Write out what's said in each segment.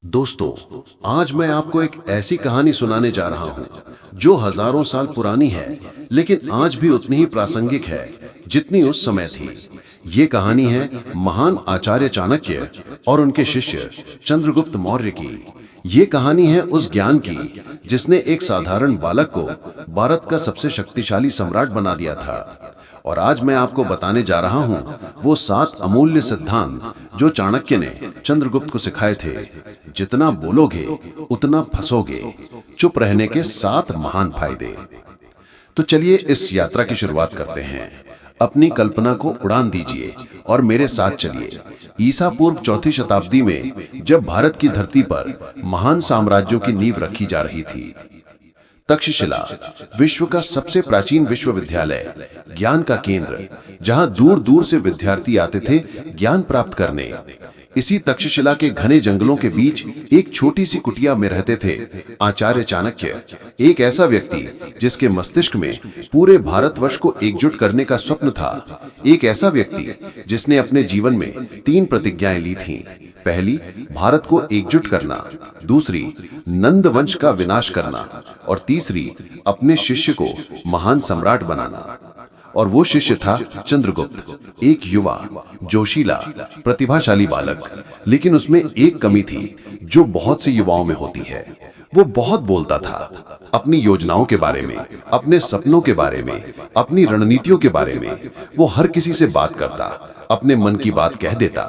दोस्तों, आज मैं आपको एक ऐसी कहानी सुनाने जा रहा हूं जो हजारों साल पुरानी है, लेकिन आज भी उतनी ही प्रासंगिक है जितनी उस समय थी। ये कहानी है महान आचार्य चाणक्य और उनके शिष्य चंद्रगुप्त मौर्य की। ये कहानी है उस ज्ञान की जिसने एक साधारण बालक को भारत का सबसे शक्तिशाली सम्राट बना दिया था। और आज मैं आपको बताने जा रहा हूं वो 7 अमूल्य सिद्धांत जो चाणक्य ने चंद्रगुप्त को सिखाए थे। जितना बोलोगे उतना फंसोगे। चुप रहने के 7 महान फायदे। तो चलिए इस यात्रा की शुरुआत करते हैं। अपनी कल्पना को उड़ान दीजिए और मेरे साथ चलिए। ईसा पूर्व 4वीं शताब्दी में जब भारत की धरती पर महान साम्राज्यों की नींव रखी जा रही थी। तक्षशिला विश्व का सबसे प्राचीन विश्वविद्यालय, ज्ञान का केंद्र, जहां दूर दूर से विद्यार्थी आते थे ज्ञान प्राप्त करने। इसी तक्षशिला के घने जंगलों के बीच एक छोटी सी कुटिया में रहते थे आचार्य चाणक्य, एक ऐसा व्यक्ति जिसके मस्तिष्क में पूरे भारतवर्ष को एकजुट करने का स्वप्न था। एक ऐसा व्यक्ति जिसने अपने जीवन में 3 प्रतिज्ञाएं ली थीं। पहली, भारत को एकजुट करना। दूसरी, नंद वंश का विनाश करना। और तीसरी, अपने शिष्य को महान सम्राट बनाना। और वो शिष्य था चंद्रगुप्त, एक युवा, जोशीला, प्रतिभाशाली बालक। लेकिन उसमें एक कमी थी जो बहुत से युवाओं में होती है। वो बहुत बोलता था, अपनी योजनाओं के बारे में, अपने सपनों के बारे में, अपनी रणनीतियों के बारे में। वो हर किसी से बात करता, अपने मन की बात कह देता।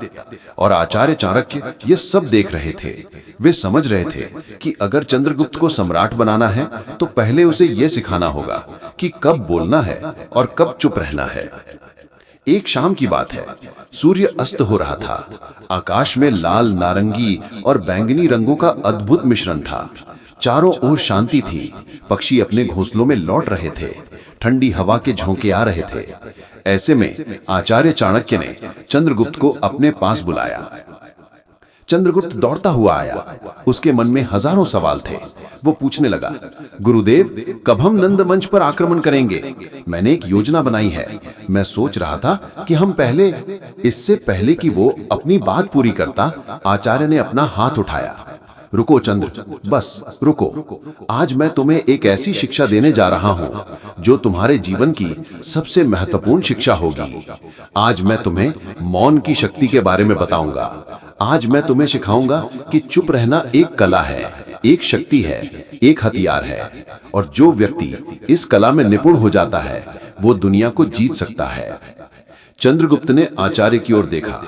और आचार्य चाणक्य ये सब देख रहे थे। वे समझ रहे थे कि अगर चंद्रगुप्त को सम्राट बनाना है तो पहले उसे यह सिखाना होगा कि कब बोलना है और कब चुप रहना है। एक शाम की बात है। सूर्य अस्त हो रहा था। आकाश में लाल, नारंगी और बैंगनी रंगों का अद्भुत मिश्रण था। चारों ओर शांति थी। पक्षी अपने घोंसलों में लौट रहे थे। ठंडी हवा के झोंके आ रहे थे। ऐसे में आचार्य चाणक्य ने चंद्रगुप्त को अपने पास बुलाया। चंद्रगुप्त दौड़ता हुआ आया। उसके मन में हजारों सवाल थे। वो पूछने लगा, गुरुदेव, कब हम नंद वंश पर आक्रमण करेंगे? मैंने एक योजना बनाई है। मैं सोच रहा था कि हम पहले, इससे पहले कि वो अपनी बात पूरी करता, आचार्य ने अपना हाथ उठाया। रुको चंद्र, बस रुको। आज मैं तुम्हें एक ऐसी शिक्षा देने जा रहा हूं जो तुम्हारे जीवन की सबसे महत्वपूर्ण शिक्षा होगी। आज मैं तुम्हें मौन की शक्ति के बारे में बताऊंगा। आज मैं तुम्हें सिखाऊंगा कि चुप रहना एक कला है, एक शक्ति है, एक हथियार है। और जो व्यक्ति इस कला में निपुण हो जाता है वो दुनिया को जीत सकता है। चंद्रगुप्त ने आचार्य की ओर देखा।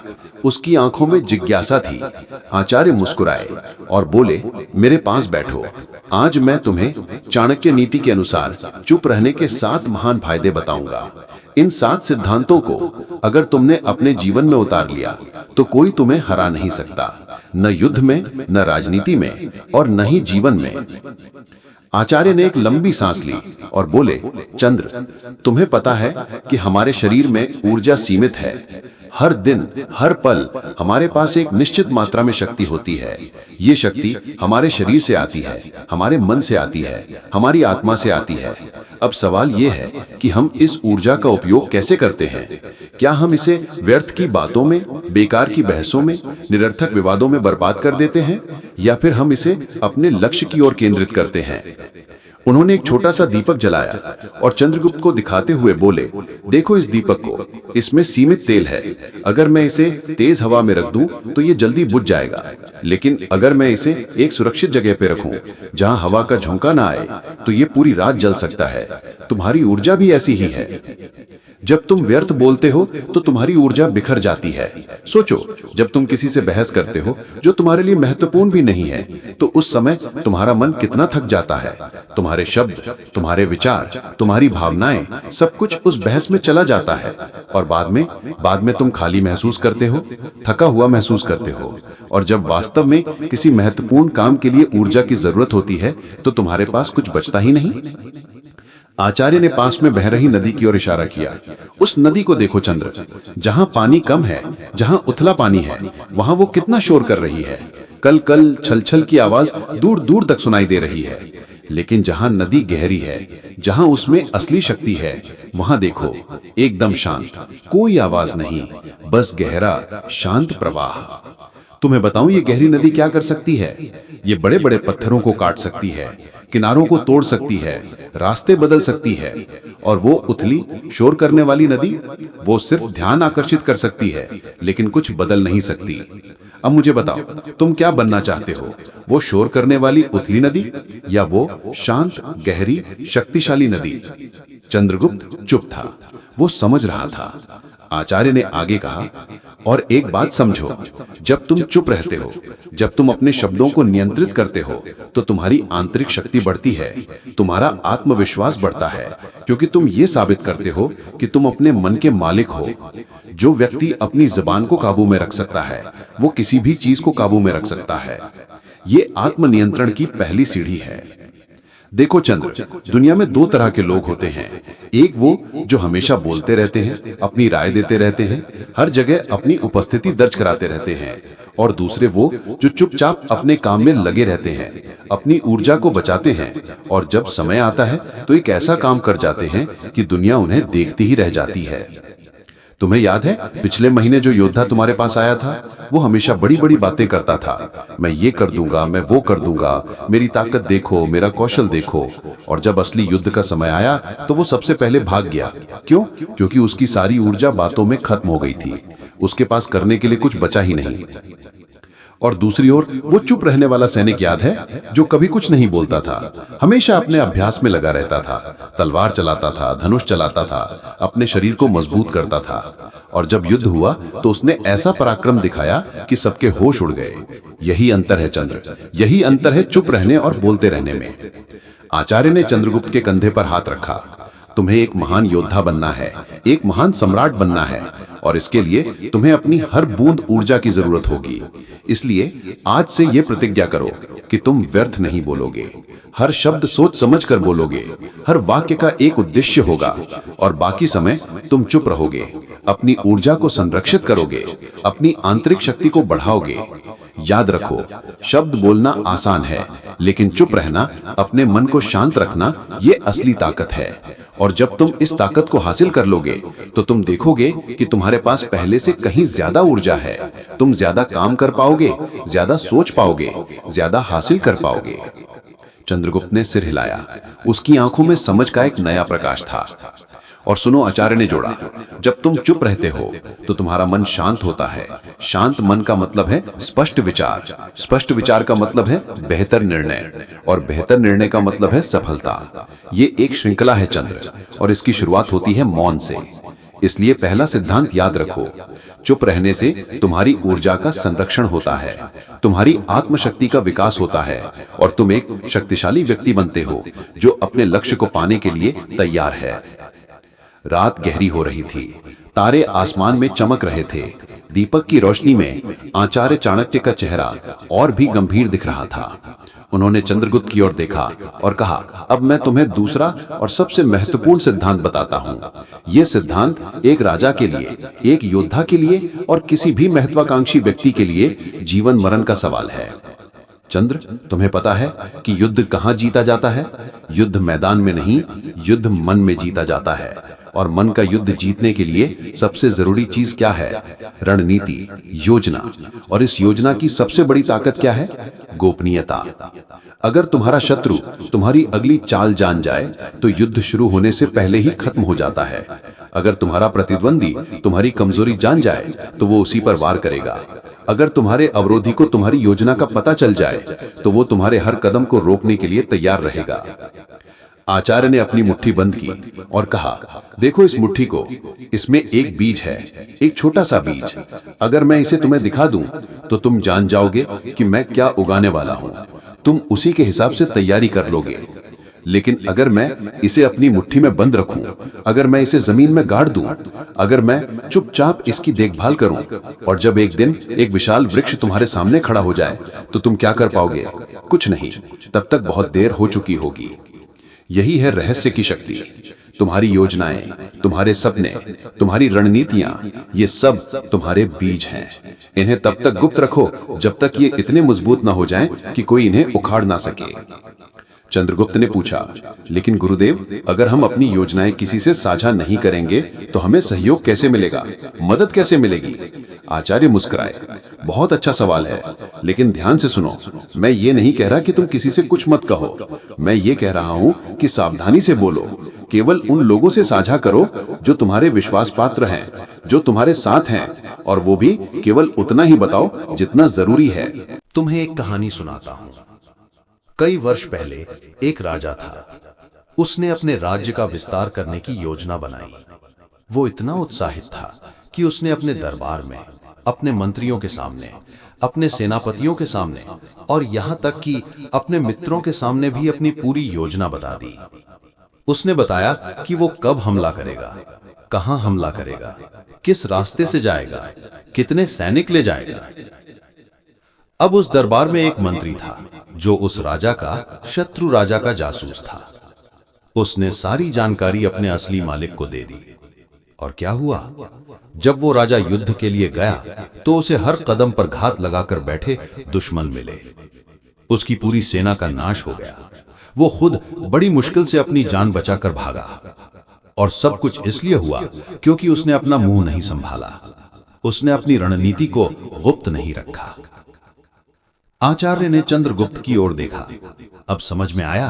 उसकी आंखों में जिज्ञासा थी। आचार्य मुस्कुराए और बोले, मेरे पास बैठो। आज मैं तुम्हें चाणक्य नीति के अनुसार चुप रहने के 7 महान फायदे बताऊंगा। इन 7 सिद्धांतों को अगर तुमने अपने जीवन में उतार लिया तो कोई तुम्हें हरा नहीं सकता, न युद्ध में, न राजनीति में और न ही जीवन में। आचार्य ने एक लंबी सांस ली और बोले, चंद्र, तुम्हें पता है कि हमारे शरीर में ऊर्जा सीमित है। हर दिन, हर पल हमारे पास एक निश्चित मात्रा में शक्ति होती है। ये शक्ति हमारे शरीर से आती है, हमारे मन से आती है, हमारी आत्मा से आती है। अब सवाल ये है कि हम इस ऊर्जा का उपयोग कैसे करते हैं? क्या हम इसे व्यर्थ की बातों में, बेकार की बहसों में, निरर्थक विवादों में बर्बाद कर देते हैं, या फिर हम इसे अपने लक्ष्य की ओर केंद्रित करते हैं? उन्होंने एक छोटा सा दीपक जलाया और चंद्रगुप्त को दिखाते हुए बोले, देखो इस दीपक को, इसमें सीमित तेल है। अगर मैं इसे तेज हवा में रख दूं तो ये जल्दी बुझ जाएगा, लेकिन अगर मैं इसे एक सुरक्षित जगह पे रखूं जहां हवा का झोंका ना आए तो ये पूरी रात जल सकता है। तुम्हारी ऊर्जा भी ऐसी ही है। जब तुम व्यर्थ बोलते हो तो तुम्हारी ऊर्जा बिखर जाती है। सोचो, जब तुम किसी से बहस करते हो जो तुम्हारे लिए महत्वपूर्ण भी नहीं है, तो उस समय तुम्हारा मन कितना थक जाता है। तुम्हारे शब्द, तुम्हारे विचार, तुम्हारी भावनाएं, सब कुछ उस बहस में चला जाता है। और बाद में तुम खाली महसूस करते हो, थका हुआ महसूस करते हो। और जब वास्तव में किसी महत्वपूर्ण काम के लिए ऊर्जा की जरूरत होती है तो तुम्हारे पास कुछ बचता ही नहीं। आचार्य ने पास में बह रही नदी की ओर इशारा किया। उस नदी को देखो चंद्र, जहां पानी कम है, जहां उथला पानी है, वहां वो कितना शोर कर रही है। कल कल छल छल की आवाज दूर दूर तक सुनाई दे रही है। लेकिन जहां नदी गहरी है, जहां उसमें असली शक्ति है, वहां देखो एकदम शांत, कोई आवाज नहीं, बस गहरा शांत प्रवाह। तुम्हें बताऊं ये गहरी नदी क्या कर सकती है? ये बड़े बड़े पत्थरों को काट सकती है, किनारों को तोड़ सकती है, रास्ते बदल सकती है। और वो उथली शोर करने वाली नदी, वो सिर्फ ध्यान आकर्षित कर सकती है, लेकिन कुछ बदल नहीं सकती। अब मुझे बताओ, तुम क्या बनना चाहते हो? वो शोर करने वाली उथली नदी या वो शांत, गहरी, शक्तिशाली नदी? चंद्रगुप्त चुप था। वो समझ रहा था। आचार्य ने आगे कहा, और एक बात समझो, जब तुम चुप रहते हो, जब तुम अपने शब्दों को नियंत्रित करते हो, तो तुम्हारी आंतरिक शक्ति बढ़ती है, तुम्हारा आत्मविश्वास बढ़ता है, क्योंकि तुम ये साबित करते हो कि तुम अपने मन के मालिक हो। जो व्यक्ति अपनी जुबान को काबू में रख सकता है, वो किसी भी चीज को काबू में रख सकता है। ये आत्मनियंत्रण की पहली सीढ़ी है। देखो चंद्र, दुनिया में दो तरह के लोग होते हैं। एक वो जो हमेशा बोलते रहते हैं, अपनी राय देते रहते हैं, हर जगह अपनी उपस्थिति दर्ज कराते रहते हैं। और दूसरे वो जो चुपचाप अपने काम में लगे रहते हैं, अपनी ऊर्जा को बचाते हैं, और जब समय आता है तो एक ऐसा काम कर जाते हैं कि दुनिया उन्हें देखती ही रह जाती है। तुम्हें याद है पिछले महीने जो योद्धा तुम्हारे पास आया था? वो हमेशा बड़ी बड़ी बातें करता था, मैं ये कर दूंगा, मैं वो कर दूंगा, मेरी ताकत देखो, मेरा कौशल देखो। और जब असली युद्ध का समय आया तो वो सबसे पहले भाग गया। क्यों? क्योंकि उसकी सारी ऊर्जा बातों में खत्म हो गई थी। उसके पास करने के लिए कुछ बचा ही नहीं। और दूसरी ओर वो चुप रहने वाला सैनिक याद है, जो कभी कुछ नहीं बोलता था, हमेशा अपने अभ्यास में लगा रहता था, तलवार चलाता था, धनुष चलाता था, अपने शरीर को मजबूत करता था। और जब युद्ध हुआ तो उसने ऐसा पराक्रम दिखाया कि सबके होश उड़ गए। यही अंतर है चंद्र, यही अंतर है चुप रहने और बोलते रहने में। आचार्य ने चंद्रगुप्त के कंधे पर हाथ रखा। तुम्हें एक महान योद्धा बनना है, एक महान सम्राट बनना है, और इसके लिए तुम्हें अपनी हर बूंद ऊर्जा की जरूरत होगी। इसलिए आज से ये प्रतिज्ञा करो कि तुम व्यर्थ नहीं बोलोगे, हर शब्द सोच समझ कर बोलोगे, हर वाक्य का एक उद्देश्य होगा, और बाकी समय तुम चुप रहोगे, अपनी ऊर्जा को संरक्षित करोगे, अपनी आंतरिक शक्ति को बढ़ाओगे। याद रखो, शब्द बोलना आसान है, लेकिन चुप रहना, अपने मन को शांत रखना, ये असली ताकत है। और जब तुम इस ताकत को हासिल कर लोगे तो तुम देखोगे कि तुम्हारे पास पहले से कहीं ज्यादा ऊर्जा है। तुम ज्यादा काम कर पाओगे, ज्यादा सोच पाओगे, ज्यादा हासिल कर पाओगे। चंद्रगुप्त ने सिर हिलाया। उसकी आंखों में समझ का एक नया प्रकाश था। और सुनो, आचार्य ने जोड़ा, जब तुम चुप रहते हो तो तुम्हारा मन शांत होता है। शांत मन का मतलब है स्पष्ट विचार, स्पष्ट विचार का मतलब है बेहतर निर्णय, और बेहतर निर्णय का मतलब है सफलता। ये एक श्रृंखला है चंद्र, और इसकी शुरुआत होती है मौन से। इसलिए पहला सिद्धांत याद रखो, चुप रहने से तुम्हारी ऊर्जा का संरक्षण होता है, तुम्हारी आत्मशक्ति का विकास होता है, और तुम एक शक्तिशाली व्यक्ति बनते हो जो अपने लक्ष्य को पाने के लिए तैयार है। रात गहरी हो रही थी, तारे आसमान में चमक रहे थे। दीपक की रोशनी में आचार्य चाणक्य का चेहरा और भी गंभीर दिख रहा था। उन्होंने चंद्रगुप्त की ओर देखा और कहा, अब मैं तुम्हें दूसरा और सबसे महत्वपूर्ण सिद्धांत बताता हूँ। ये सिद्धांत एक राजा के लिए, एक योद्धा के लिए, और किसी भी महत्वाकांक्षी व्यक्ति के लिए जीवन मरण का सवाल है। चंद्र, तुम्हें पता है कि युद्ध कहाँ जीता जाता है? युद्ध मैदान में नहीं, युद्ध मन में जीता जाता है। और मन का युद्ध जीतने के लिए सबसे जरूरी चीज क्या है? रणनीति, योजना। और इस योजना की सबसे बड़ी ताकत क्या है? गोपनीयता। अगर तुम्हारा शत्रु तुम्हारी अगली चाल जान जाए तो युद्ध शुरू होने से पहले ही खत्म हो जाता है। अगर तुम्हारा प्रतिद्वंदी तुम्हारी कमजोरी जान जाए तो वो उसी पर वार करेगा। अगर तुम्हारे अवरोधी को तुम्हारी योजना का पता चल जाए तो वो तुम्हारे हर कदम को रोकने के लिए तैयार रहेगा। आचार्य ने अपनी मुट्ठी बंद की और कहा, देखो इस मुट्ठी को, इसमें एक बीज है, एक छोटा सा बीज। अगर मैं इसे तुम्हें दिखा दूं तो तुम जान जाओगे कि मैं क्या उगाने वाला हूं। तुम उसी के हिसाब से तैयारी कर लोगे। लेकिन अगर मैं इसे अपनी मुट्ठी में बंद रखूं, अगर मैं इसे जमीन में गाड़ दूं, अगर मैं चुपचाप इसकी देखभाल करूं, और जब एक दिन एक विशाल वृक्ष तुम्हारे सामने खड़ा हो जाए तो तुम क्या कर पाओगे? कुछ नहीं। तब तक बहुत देर हो चुकी होगी। यही है रहस्य की शक्ति। तुम्हारी योजनाएं, तुम्हारे सपने, तुम्हारी रणनीतियां, ये सब तुम्हारे बीज हैं। इन्हें तब तक गुप्त रखो जब तक ये इतने मजबूत ना हो जाएं कि कोई इन्हें उखाड़ ना सके। चंद्रगुप्त ने पूछा, लेकिन गुरुदेव, अगर हम अपनी योजनाएं किसी से साझा नहीं करेंगे तो हमें सहयोग कैसे मिलेगा, मदद कैसे मिलेगी? आचार्य मुस्कुराए। बहुत अच्छा सवाल है, लेकिन ध्यान से सुनो। मैं ये नहीं कह रहा कि तुम किसी से कुछ मत कहो। मैं ये कह रहा हूँ कि सावधानी से बोलो। केवल उन लोगों से साझा करो जो तुम्हारे विश्वास पात्र हैं, जो तुम्हारे साथ हैं, और वो भी केवल उतना ही बताओ जितना जरूरी है। तुम्हें एक कहानी सुनाता हूं। कई वर्ष पहले एक राजा था। उसने अपने राज्य का विस्तार करने की योजना बनाई। वो इतना उत्साहित था कि उसने अपने दरबार में, अपने मंत्रियों के सामने, अपने सेनापतियों के सामने और यहां तक कि अपने मित्रों के सामने भी अपनी पूरी योजना बता दी। उसने बताया कि वो कब हमला करेगा, कहां हमला करेगा, किस रास्ते से जाएगा, कितने सैनिक ले जाएगा। अब उस दरबार में एक मंत्री था जो उस राजा का, शत्रु राजा का जासूस था। उसने सारी जानकारी अपने असली मालिक को दे दी। और क्या हुआ? जब वो राजा युद्ध के लिए गया तो उसे हर कदम पर घात लगाकर बैठे दुश्मन मिले। उसकी पूरी सेना का नाश हो गया। वो खुद बड़ी मुश्किल से अपनी जान बचाकर भागा। और सब कुछ इसलिए हुआ क्योंकि उसने अपना मुंह नहीं संभाला। उसने अपनी रणनीति को गुप्त नहीं रखा। आचार्य ने चंद्रगुप्त की ओर देखा। अब समझ में आया,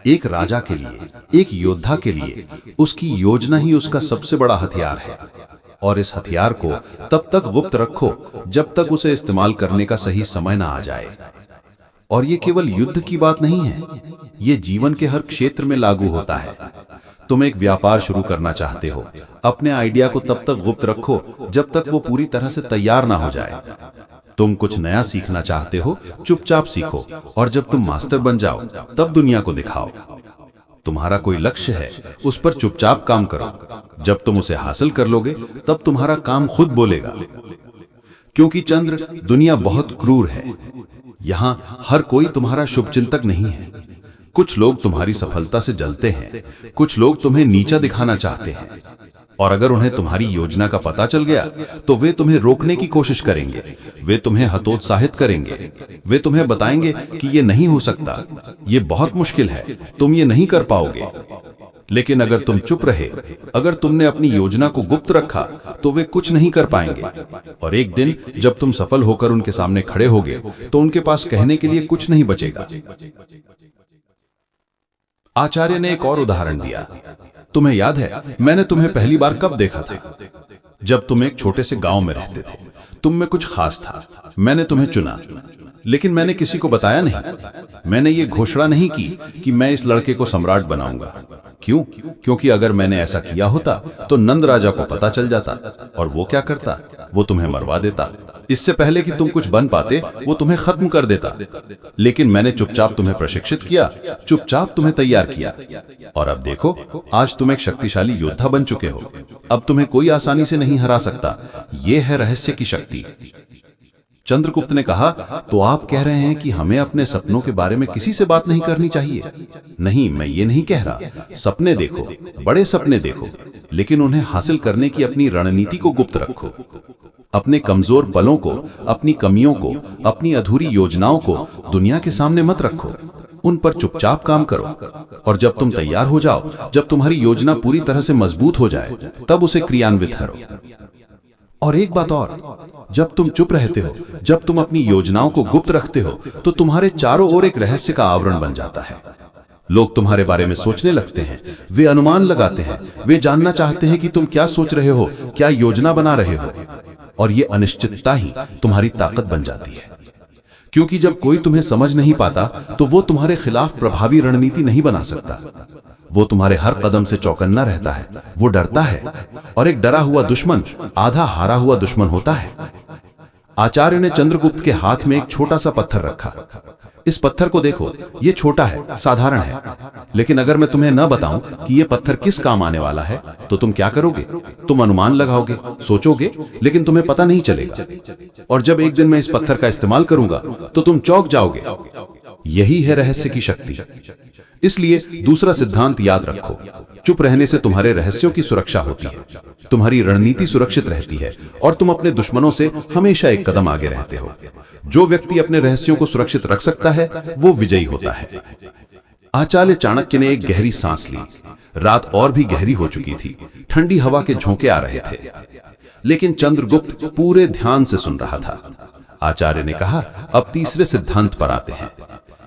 एक राजा के लिए, एक योद्धा के लिए उसकी योजना ही उसका सबसे बड़ा हथियार है। और इस हथियार को तब तक गुप्त रखो जब तक उसे इस्तेमाल करने का सही समय ना आ जाए। और ये केवल युद्ध की बात नहीं है, ये जीवन के हर क्षेत्र में लागू होता है। तुम एक व्यापार शुरू करना चाहते हो, अपने आइडिया को तब तक गुप्त रखो जब तक वो पूरी तरह से तैयार ना हो जाए। तुम कुछ नया सीखना चाहते हो, चुपचाप सीखो, और जब तुम मास्टर बन जाओ तब दुनिया को दिखाओ। तुम्हारा कोई लक्ष्य है, उस पर चुपचाप काम करो। जब तुम उसे हासिल कर लोगे तब तुम्हारा काम खुद बोलेगा। क्योंकि चंद्र, दुनिया बहुत क्रूर है। यहां हर कोई तुम्हारा शुभचिंतक नहीं है। कुछ लोग तुम्हारी सफलता से जलते हैं, कुछ लोग तुम्हें नीचा दिखाना चाहते हैं। और अगर उन्हें तुम्हारी योजना का पता चल गया तो वे तुम्हें रोकने की कोशिश करेंगे। वे तुम्हें हतोत्साहित करेंगे। वे तुम्हें बताएंगे कि ये नहीं हो सकता, ये बहुत मुश्किल है, तुम ये नहीं कर पाओगे। लेकिन अगर तुम चुप रहे, अगर तुमने अपनी योजना को गुप्त रखा, तो वे कुछ नहीं कर पाएंगे। और एक दिन जब तुम सफल होकर उनके सामने खड़े होगे तो उनके पास कहने के लिए कुछ नहीं बचेगा। आचार्य ने एक और उदाहरण दिया। तुम्हें याद है, मैंने तुम्हें पहली बार कब देखा था? जब तुम एक छोटे से गांव में रहते थे। तुम में कुछ खास था। मैंने तुम्हें चुना, लेकिन मैंने किसी को बताया नहीं। मैंने ये घोषणा नहीं की कि मैं इस लड़के को सम्राट बनाऊंगा। क्यों? क्योंकि अगर मैंने ऐसा किया होता तो नंद राजा को पता चल जाता, और वो क्या करता? वो तुम्हें मरवा देता। इससे पहले कि तुम कुछ बन पाते, वो तुम्हें खत्म कर देता। लेकिन मैंने चुपचाप तुम्हें प्रशिक्षित किया, चुपचाप तुम्हें तैयार किया। और अब देखो, आज तुम एक शक्तिशाली योद्धा बन चुके हो। अब तुम्हें कोई आसानी से नहीं हरा सकता। यह है रहस्य की शक्ति। चंद्रगुप्त ने कहा, तो आप कह रहे हैं कि हमें अपने सपनों के बारे में किसी से बात नहीं करनी चाहिए? नहीं, मैं ये नहीं कह रहा। सपने देखो, बड़े सपने देखो, लेकिन उन्हें हासिल करने की अपनी रणनीति को गुप्त रखो। अपने कमजोर पलों को, अपनी कमियों को, अपनी अधूरी योजनाओं को दुनिया के सामने मत रखो। उन पर चुपचाप काम करो। और जब तुम तैयार हो जाओ, जब तुम्हारी योजना पूरी तरह से मजबूत हो जाए, तब उसे क्रियान्वित करो। और एक बात और, जब तुम चुप रहते हो, जब तुम अपनी योजनाओं को गुप्त रखते हो, तो तुम्हारे चारों ओर एक रहस्य का आवरण बन जाता है। लोग तुम्हारे बारे में सोचने लगते हैं, वे अनुमान लगाते हैं, वे जानना चाहते हैं कि तुम क्या सोच रहे हो, क्या योजना बना रहे हो। और ये अनिश्चितता ही तुम्हारी ताकत बन जाती है। क्योंकि जब कोई तुम्हें समझ नहीं पाता तो वो तुम्हारे खिलाफ प्रभावी रणनीति नहीं बना सकता। वो तुम्हारे हर कदम से चौकन्ना रहता है, वो डरता है। और एक डरा हुआ दुश्मन आधा हारा हुआ दुश्मन होता है। आचार्य ने चंद्रगुप्त के हाथ में एक छोटा सा पत्थर रखा। इस पत्थर को देखो, ये छोटा है, साधारण है। लेकिन अगर मैं तुम्हें न बताऊं कि ये पत्थर किस काम आने वाला है, तो तुम क्या करोगे? तुम अनुमान लगाओगे, सोचोगे, लेकिन तुम्हें पता नहीं चलेगा। और जब एक दिन मैं इस पत्थर का इस्तेमाल करूंगा तो तुम चौंक जाओगे। यही है रहस्य की शक्ति। इसलिए दूसरा सिद्धांत याद रखो, चुप रहने से तुम्हारे रहस्यों की सुरक्षा होती है, तुम्हारी रणनीति सुरक्षित रहती है, और तुम अपने दुश्मनों से हमेशा एक कदम आगे रहते हो। जो व्यक्ति अपने रहस्यों को सुरक्षित रख सकता है, वो विजयी होता है। आचार्य चाणक्य ने एक गहरी सांस ली। रात और भी गहरी हो चुकी थी, ठंडी हवा के झोंके आ रहे थे, लेकिन चंद्रगुप्त पूरे ध्यान से सुन रहा था। आचार्य ने कहा, अब तीसरे सिद्धांत पर आते हैं।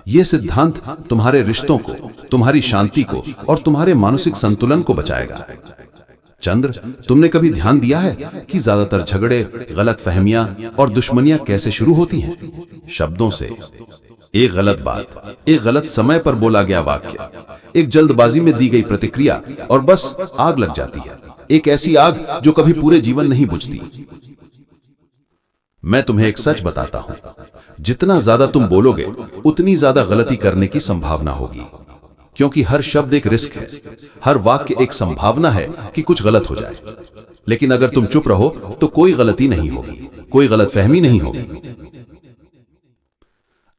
यह सिद्धांत तुम्हारे रिश्तों को, तुम्हारी शांति को और तुम्हारे मानसिक संतुलन को बचाएगा। चंद्र, तुमने कभी ध्यान दिया है कि ज्यादातर झगड़े, गलतफहमियां और दुश्मनियां कैसे शुरू होती हैं? शब्दों से। एक गलत बात, एक गलत समय पर बोला गया वाक्य, एक जल्दबाजी में दी गई प्रतिक्रिया और बस आग लग जाती है। एक ऐसी आग जो कभी पूरे जीवन नहीं बुझती। मैं तुम्हें एक सच बताता हूं, जितना ज्यादा तुम बोलोगे उतनी ज्यादा गलती करने की संभावना होगी, क्योंकि हर शब्द एक रिस्क है, हर वाक्य एक संभावना है कि कुछ गलत हो जाए। लेकिन अगर तुम चुप रहो तो कोई गलती नहीं होगी, कोई गलतफहमी नहीं होगी।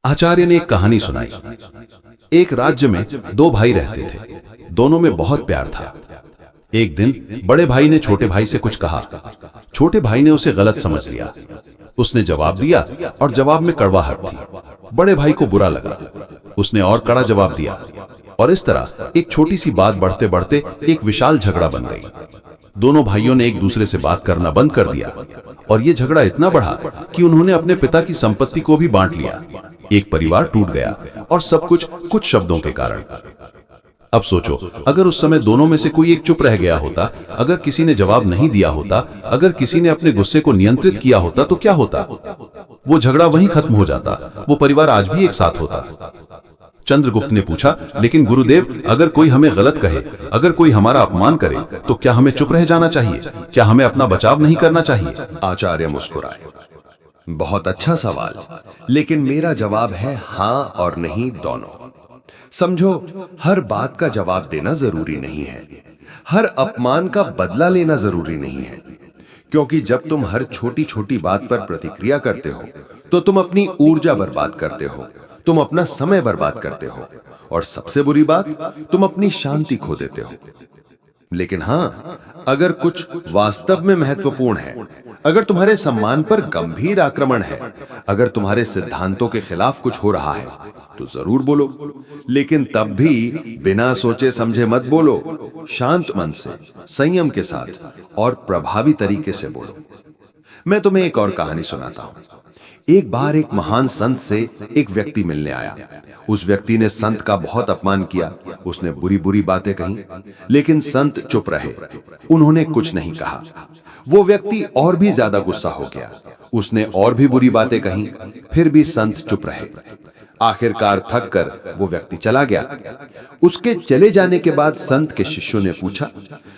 आचार्य ने एक कहानी सुनाई। एक राज्य में दो भाई रहते थे, दोनों में बहुत प्यार था। एक दिन बड़े भाई ने छोटे भाई से कुछ कहा। छोटे भाई ने उसे गलत समझ लिया। उसने जवाब दिया और जवाब में कड़वाहट थी। बड़े भाई को बुरा लगा। उसने और कड़ा जवाब दिया और इस तरह एक छोटी सी बात बढ़ते बढ़ते एक विशाल झगड़ा बन गई। दोनों भाइयों ने एक दूसरे से बात करना बंद कर दिया और यह झगड़ा इतना बढ़ा कि उन्होंने अपने पिता की संपत्ति को भी बांट लिया। एक परिवार टूट गया और सब कुछ शब्दों के कारण। अब सोचो, अगर उस समय दोनों में से कोई एक चुप रह गया होता, अगर किसी ने जवाब नहीं दिया होता, अगर किसी ने अपने गुस्से को नियंत्रित किया होता तो क्या होता? वो झगड़ा वहीं खत्म हो जाता, वो परिवार आज भी एक साथ होता। चंद्रगुप्त ने पूछा, लेकिन गुरुदेव, अगर कोई हमें गलत कहे, अगर कोई हमारा अपमान करे, तो क्या हमें चुप रह जाना चाहिए? क्या हमें अपना बचाव नहीं करना चाहिए? आचार्य मुस्कुराए। बहुत अच्छा सवाल, लेकिन मेरा जवाब है हां और नहीं दोनों। समझो, हर बात का जवाब देना जरूरी नहीं है, हर अपमान का बदला लेना जरूरी नहीं है, क्योंकि जब तुम हर छोटी छोटी बात पर प्रतिक्रिया करते हो तो तुम अपनी ऊर्जा बर्बाद करते हो, तुम अपना समय बर्बाद करते हो और सबसे बुरी बात, तुम अपनी शांति खो देते हो। लेकिन हां, अगर कुछ वास्तव में महत्वपूर्ण है, अगर तुम्हारे सम्मान पर गंभीर आक्रमण है, अगर तुम्हारे सिद्धांतों के खिलाफ कुछ हो रहा है, तो जरूर बोलो, लेकिन तब भी बिना सोचे समझे मत बोलो। शांत मन से, संयम के साथ और प्रभावी तरीके से बोलो। मैं तुम्हें एक और कहानी सुनाता हूं। एक बार एक महान संत से एक व्यक्ति मिलने आया। उस व्यक्ति ने संत का बहुत अपमान किया, उसने बुरी बुरी बातें कही, लेकिन संत चुप रहे, उन्होंने कुछ नहीं कहा। वो व्यक्ति और भी ज्यादा गुस्सा हो गया, उसने और भी बुरी बातें कही, फिर भी संत चुप रहे। आखिरकार थक कर वो व्यक्ति चला गया। उसके चले जाने के बाद संत के शिष्यों ने पूछा,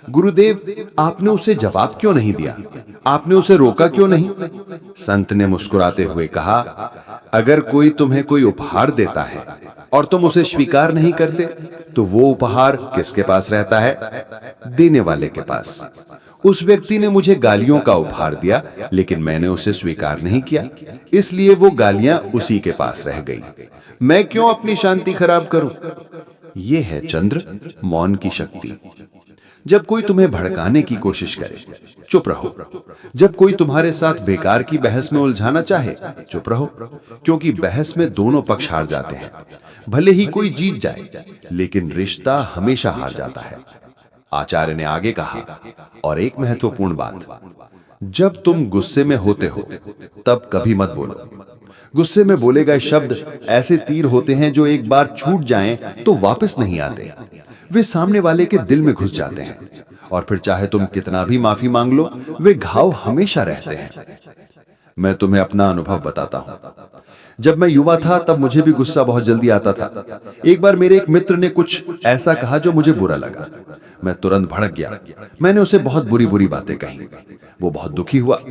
गुरुदेव, आपने उसे जवाब क्यों नहीं दिया? आपने उसे रोका क्यों नहीं? संत ने मुस्कुराते हुए कहा, अगर कोई तुम्हें कोई उपहार देता है और तुम उसे स्वीकार नहीं करते, तो वो उपहार किसके पास रहता है? देने वाले के पास। उस व्यक्ति ने मुझे गालियों का उपहार दिया, लेकिन मैंने उसे स्वीकार नहीं किया, इसलिए वो गालियां उसी के पास रह गई। मैं क्यों अपनी शांति खराब करूं? ये है चंद्र, मौन की शक्ति। जब कोई तुम्हें भड़काने की कोशिश करे, चुप रहो। जब कोई तुम्हारे साथ बेकार की बहस में उलझाना चाहे, चुप रहो, क्योंकि बहस में दोनों पक्ष हार जाते हैं। भले ही कोई जीत जाए, लेकिन रिश्ता हमेशा हार जाता है। आचार्य ने आगे कहा, और एक महत्वपूर्ण बात, जब तुम गुस्से में होते हो तब कभी मत बोलो। गुस्से में बोले गए शब्द ऐसे तीर होते हैं जो एक बार छूट जाएं तो वापस नहीं आते। वे सामने वाले के दिल में घुस जाते हैं और फिर चाहे तुम कितना भी माफी मांग लो, वे घाव हमेशा रहते हैं। मैं तुम्हें अपना अनुभव बताता हूं। जब मैं युवा था तब मुझे भी गुस्सा बहुत जल्दी आता था। एक बार मेरे एक मित्र ने कुछ ऐसा कहा जो मुझे बुरा लगा। मैं तुरंत भड़क गया। मैंने उसे बहुत बुरी बुरी बातें कही। वो बहुत दुखी हुआ।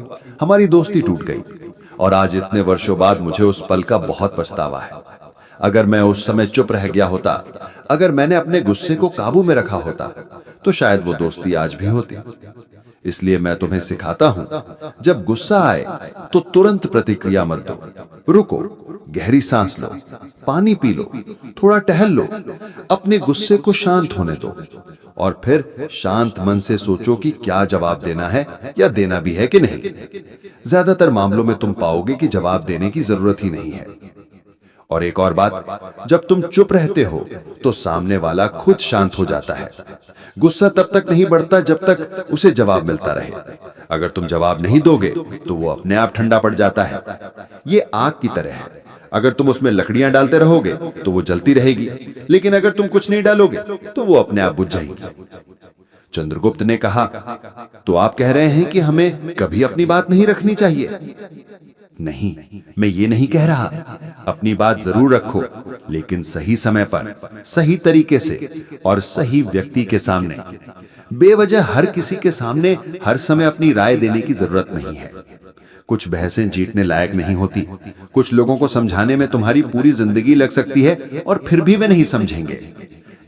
हमारी दोस्ती टूट गई और आज इतने वर्षों बाद मुझे उस पल का बहुत पछतावा है। अगर मैं उस समय चुप रह गया होता, अगर मैंने अपने गुस्से को काबू में रखा होता, तो शायद वो दोस्ती आज भी होती। इसलिए मैं तुम्हें सिखाता हूं, जब गुस्सा आए तो तुरंत प्रतिक्रिया मत दो। रुको, गहरी सांस लो, पानी पी लो, थोड़ा टहल लो, अपने गुस्से को शांत होने दो और फिर शांत मन से सोचो कि क्या जवाब देना है या देना भी है कि नहीं। ज्यादातर मामलों में तुम पाओगे कि जवाब देने की जरूरत ही नहीं है। और एक और बात, जब तुम चुप रहते हो तो सामने वाला खुद शांत हो जाता है। गुस्सा तब तक नहीं बढ़ता जब तक उसे जवाब मिलता रहे। अगर तुम जवाब नहीं दोगे तो वो अपने आप ठंडा पड़ जाता है। ये आग की तरह है, अगर तुम उसमें लकड़ियां डालते रहोगे तो वो जलती रहेगी, लेकिन अगर तुम कुछ नहीं डालोगे तो वो अपने आप बुझ जाएगी। चंद्रगुप्त ने कहा, तो आप कह रहे हैं कि हमें कभी अपनी बात नहीं रखनी चाहिए? नहीं, मैं ये नहीं कह रहा। अपनी बात जरूर रखो, लेकिन सही समय पर, सही तरीके से और सही व्यक्ति के सामने। बेवजह हर किसी के सामने हर समय अपनी राय देने की जरूरत नहीं है। कुछ बहसें जीतने लायक नहीं होती। कुछ लोगों को समझाने में तुम्हारी पूरी जिंदगी लग सकती है और फिर भी वे नहीं समझेंगे।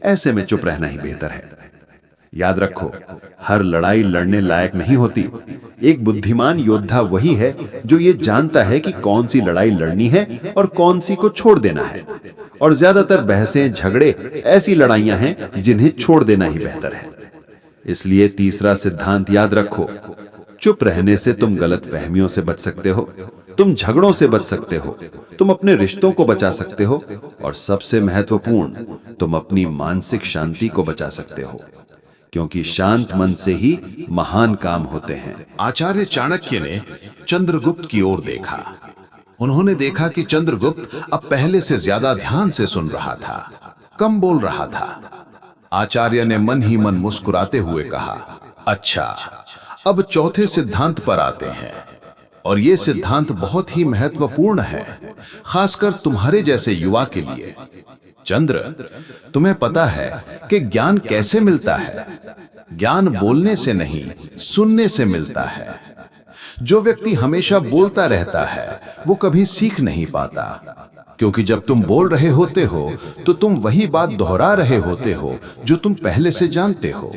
ऐसे में चुप रहना ही बेहतर है। याद रखो, हर लड़ाई लड़ने लायक नहीं होती। एक बुद्धिमान योद्धा वही है जो ये जानता है कि कौन सी लड़ाई लड़नी है और कौन सी को छोड़ देना है। और ज्यादातर बहसें, झगड़े ऐसी लड़ाइयां हैं जिन्हें छोड़ देना ही बेहतर है। इसलिए तीसरा सिद्धांत याद रखो, चुप रहने से तुम गलत फहमियों से बच सकते हो, तुम झगड़ों से बच सकते हो, तुम अपने रिश्तों को बचा सकते हो और सबसे महत्वपूर्ण, तुम अपनी मानसिक शांति को बचा सकते हो, क्योंकि शांत मन से ही महान काम होते हैं। आचार्य चाणक्य ने चंद्रगुप्त की ओर देखा। उन्होंने देखा कि चंद्रगुप्त अब पहले से ज्यादा ध्यान से सुन रहा था, कम बोल रहा था। आचार्य ने मन ही मन मुस्कुराते हुए कहा, अच्छा, अब चौथे सिद्धांत पर आते हैं, और ये सिद्धांत बहुत ही महत्वपूर्ण है, खासकर तुम्हारे जैसे युवा के लिए। चंद्र, तुम्हें पता है कि ज्ञान कैसे मिलता है? ज्ञान बोलने से नहीं, सुनने से मिलता है। जो व्यक्ति हमेशा बोलता रहता है वो कभी सीख नहीं पाता, क्योंकि जब तुम बोल रहे होते हो तो तुम वही बात दोहरा रहे होते हो जो तुम पहले से जानते हो।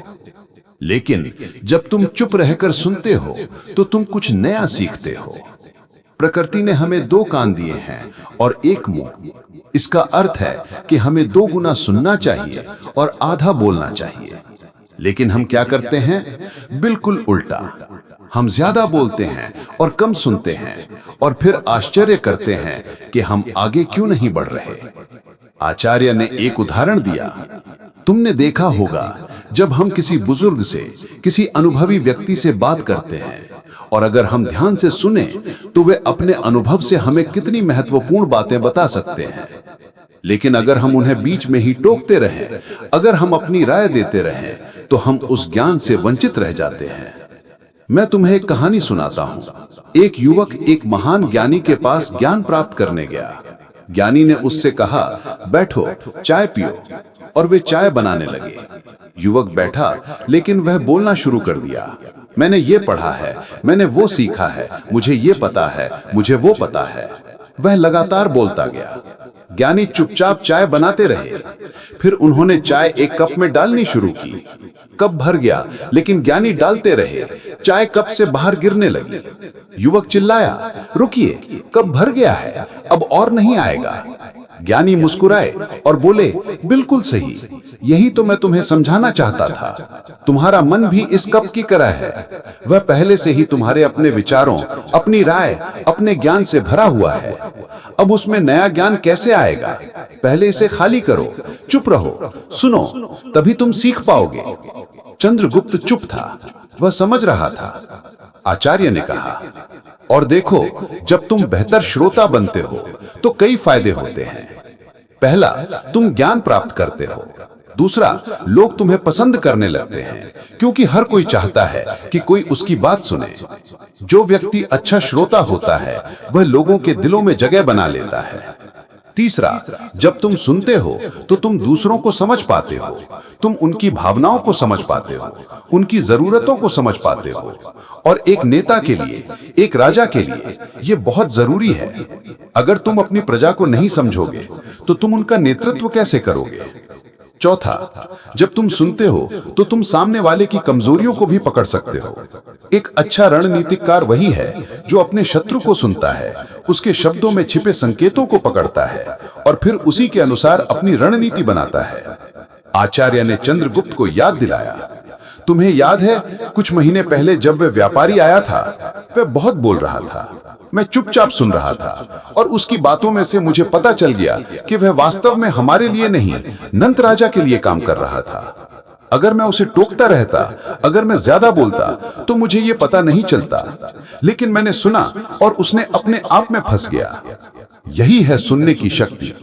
लेकिन जब तुम चुप रहकर सुनते हो तो तुम कुछ नया सीखते हो। प्रकृति ने हमें दो कान दिए हैं और एक मुंह। इसका अर्थ है कि हमें 2 गुना सुनना चाहिए और आधा बोलना चाहिए। लेकिन हम क्या करते हैं? बिल्कुल उल्टा। हम ज्यादा बोलते हैं और कम सुनते हैं, और फिर आश्चर्य करते हैं कि हम आगे क्यों नहीं बढ़ रहे। आचार्य ने एक उदाहरण दिया। तुमने देखा होगा, जब हम किसी बुजुर्ग से, किसी अनुभवी व्यक्ति से बात करते हैं और अगर हम ध्यान से सुने तो वे अपने अनुभव से हमें कितनी महत्वपूर्ण बातें बता सकते हैं। लेकिन अगर हम उन्हें बीच में ही टोकते रहें, अगर हम अपनी राय देते रहें, तो हम उस ज्ञान से वंचित रह जाते हैं। मैं तुम्हें एक कहानी सुनाता हूं। एक युवक एक महान ज्ञानी के पास ज्ञान प्राप्त करने गया। ज्ञानी ने उससे कहा, बैठो, चाय पियो, और वे चाय बनाने लगे। युवक बैठा, लेकिन वह बोलना शुरू कर दिया। मैंने ये पढ़ा है, मैंने वो सीखा है, मुझे ये पता है, मुझे वो पता है। वह लगातार बोलता गया। ज्ञानी चुपचाप चाय बनाते रहे। फिर उन्होंने चाय एक कप में डालनी शुरू की। कप भर गया, लेकिन ज्ञानी डालते रहे। चाय कप से बाहर गिरने लगी। युवक चिल्लाया, रुकिए, कप भर गया है, अब और नहीं आएगा। ज्ञानी मुस्कुराए और बोले, बिल्कुल सही, यही तो मैं तुम्हें समझाना चाहता था। तुम्हारा मन भी इस कप की तरह है। वह पहले से ही तुम्हारे अपने विचारों, अपनी राय, अपने ज्ञान से भरा हुआ है। अब उसमें नया ज्ञान कैसे आएगा? पहले इसे खाली करो, चुप रहो, सुनो, तभी तुम सीख पाओगे। चंद्रगुप्त चुप था, वह समझ रहा था। आचार्य ने कहा, और देखो, जब तुम बेहतर श्रोता बनते हो तो कई फायदे होते हैं। पहला, तुम ज्ञान प्राप्त करते हो। दूसरा, लोग तुम्हें पसंद करने लगते हैं, क्योंकि हर कोई चाहता है कि कोई उसकी बात सुने। जो व्यक्ति अच्छा श्रोता होता है वह लोगों के दिलों में जगह बना लेता है। तीसरा, जब तुम सुनते हो तो तुम दूसरों को समझ पाते हो। तुम उनकी भावनाओं को समझ पाते हो, उनकी जरूरतों को समझ पाते हो। और एक नेता के लिए, एक राजा के लिए यह बहुत जरूरी है। अगर तुम अपनी प्रजा को नहीं समझोगे तो तुम उनका नेतृत्व कैसे करोगे? चौथा, जब तुम सुनते हो तो तुम सामने वाले की कमजोरियों को भी पकड़ सकते हो। एक अच्छा रणनीतिकार वही है जो अपने शत्रु को सुनता है, उसके शब्दों में छिपे संकेतों को पकड़ता है और फिर उसी के अनुसार अपनी रणनीति बनाता है। आचार्य ने चंद्रगुप्त को याद दिलाया, तुम्हें याद है कुछ महीने पहले जब वह व्यापारी आया था, वह बहुत बोल रहा था। मैं चुपचाप सुन रहा था और उसकी बातों में से मुझे पता चल गया कि वह वास्तव में हमारे लिए नहीं, नंद राजा के लिए काम कर रहा था। अगर मैं उसे टोकता रहता, अगर मैं ज्यादा बोलता, तो मुझे ये पता नहीं चलता। लेकिन मैंने सुना और उसने अपने आप में फंस गया। यही है सुनने की शक्ति।